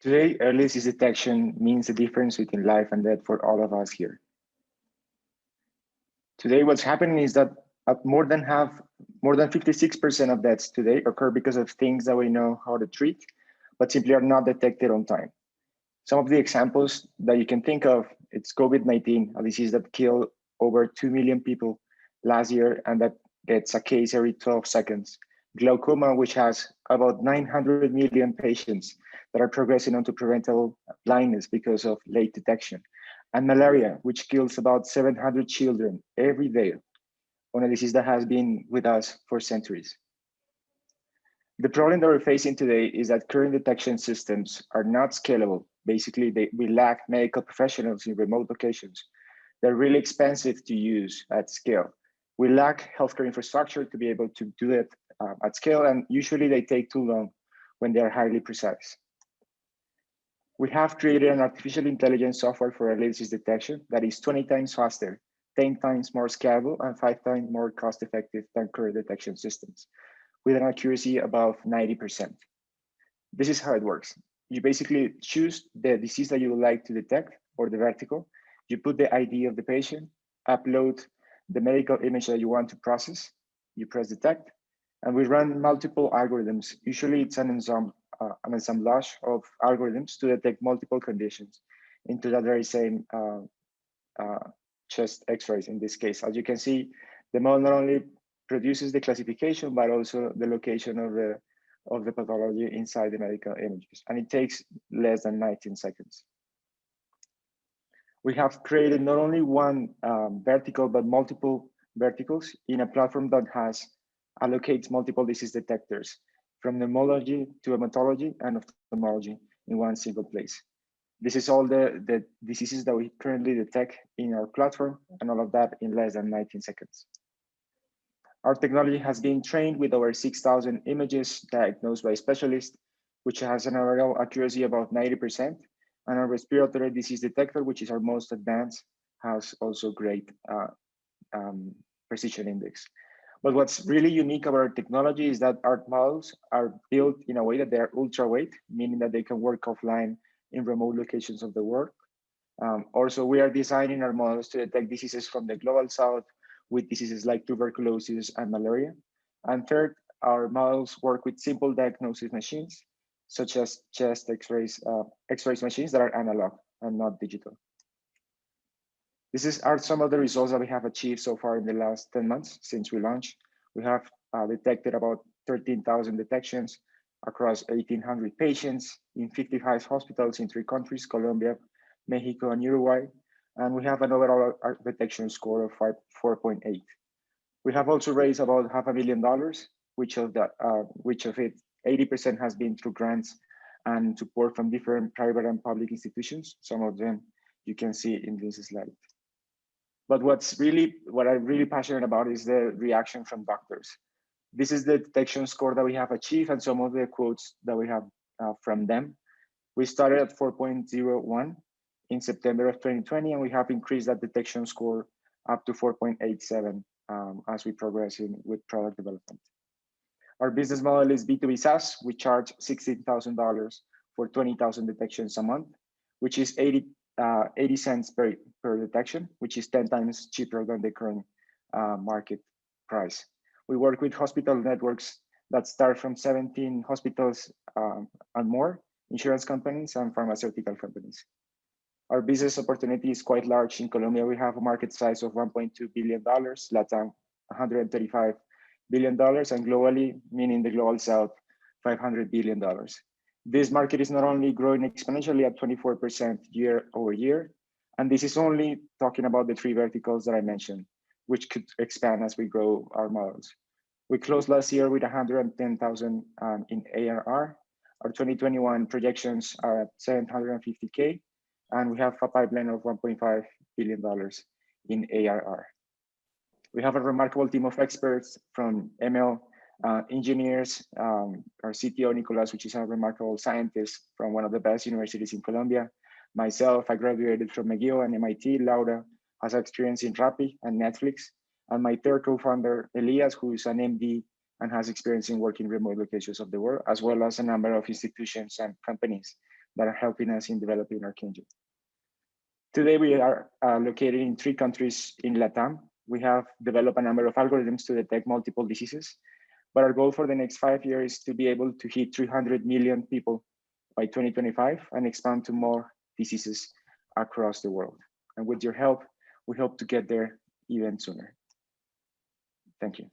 Today, early disease detection means the difference between life and death for all of us here. Today, what's happening is that more than 56% of deaths today occur because of things that we know how to treat, but simply are not detected on time. Some of the examples that you can think of, it's COVID-19, a disease that killed over 2 million people last year, and that gets a case every 12 seconds. Glaucoma, which has about 900 million patients that are progressing onto preventable blindness because of late detection. And malaria, which kills about 700 children every day, on a disease that has been with us for centuries. The problem that we're facing today is that current detection systems are not scalable. Basically, we lack medical professionals in remote locations. They're really expensive to use at scale. We lack healthcare infrastructure to be able to do it at scale, and usually they take too long when they are highly precise. We have created an artificial intelligence software for early disease detection that is 20 times faster, 10 times more scalable, and 5 times more cost-effective than current detection systems, with an accuracy above 90%. This is how it works. You basically choose the disease that you would like to detect, or the vertical. You put the ID of the patient, upload the medical image that you want to process, you press detect, and we run multiple algorithms. Usually it's an assemblage of algorithms to detect multiple conditions into that very same chest x-rays in this case. As you can see, the model not only produces the classification, but also the location of the pathology inside the medical images. And it takes less than 19 seconds. We have created not only one vertical, but multiple verticals in a platform that allocates multiple disease detectors from pneumology to hematology and ophthalmology in one single place. This is all the diseases that we currently detect in our platform, and all of that in less than 19 seconds. Our technology has been trained with over 6,000 images diagnosed by specialists, which has an overall accuracy about 90%. And our respiratory disease detector, which is our most advanced, has also great precision index. But what's really unique about our technology is that our models are built in a way that they are ultra-weight, meaning that they can work offline in remote locations of the world. Also, we are designing our models to detect diseases from the global south with diseases like tuberculosis and malaria. And third, our models work with simple diagnosis machines, such as chest x-rays machines that are analog and not digital. These are some of the results that we have achieved so far in the last 10 months since we launched. We have detected about 13,000 detections across 1,800 patients in 55 hospitals in 3 countries, Colombia, Mexico, and Uruguay. And we have an overall detection score of 4.8. We have also raised about $500,000, which of it 80% has been through grants and support from different private and public institutions. Some of them you can see in this slide. But what I'm really passionate about is the reaction from doctors. This is the detection score that we have achieved and some of the quotes that we have from them. We started at 4.01 in September of 2020, and we have increased that detection score up to 4.87 as we progress with product development. Our business model is B2B SaaS. We charge $16,000 for 20,000 detections a month, which is 80 cents per detection, which is 10 times cheaper than the current market price. We work with hospital networks that start from 17 hospitals and more, insurance companies and pharmaceutical companies. Our business opportunity is quite large. In Colombia, we have a market size of $1.2 billion, Latam $135 billion, and globally, meaning the global south, $500 billion. This market is not only growing exponentially at 24% year over year, and this is only talking about the 3 verticals that I mentioned, which could expand as we grow our models. We closed last year with 110,000 in ARR. Our 2021 projections are at 750K, and we have a pipeline of $1.5 billion in ARR. We have a remarkable team of experts from ML engineers, our CTO, Nicolas, which is a remarkable scientist from one of the best universities in Colombia. Myself, I graduated from McGill and MIT. Laura has experience in Rappi and Netflix. And my third co-founder, Elias, who is an MD and has experience in working remote locations of the world, as well as a number of institutions and companies that are helping us in developing Arkangel. Today, we are located in 3 countries in LATAM. We have developed a number of algorithms to detect multiple diseases, but our goal for the next 5 years is to be able to hit 300 million people by 2025 and expand to more diseases across the world. And with your help, we hope to get there even sooner. Thank you.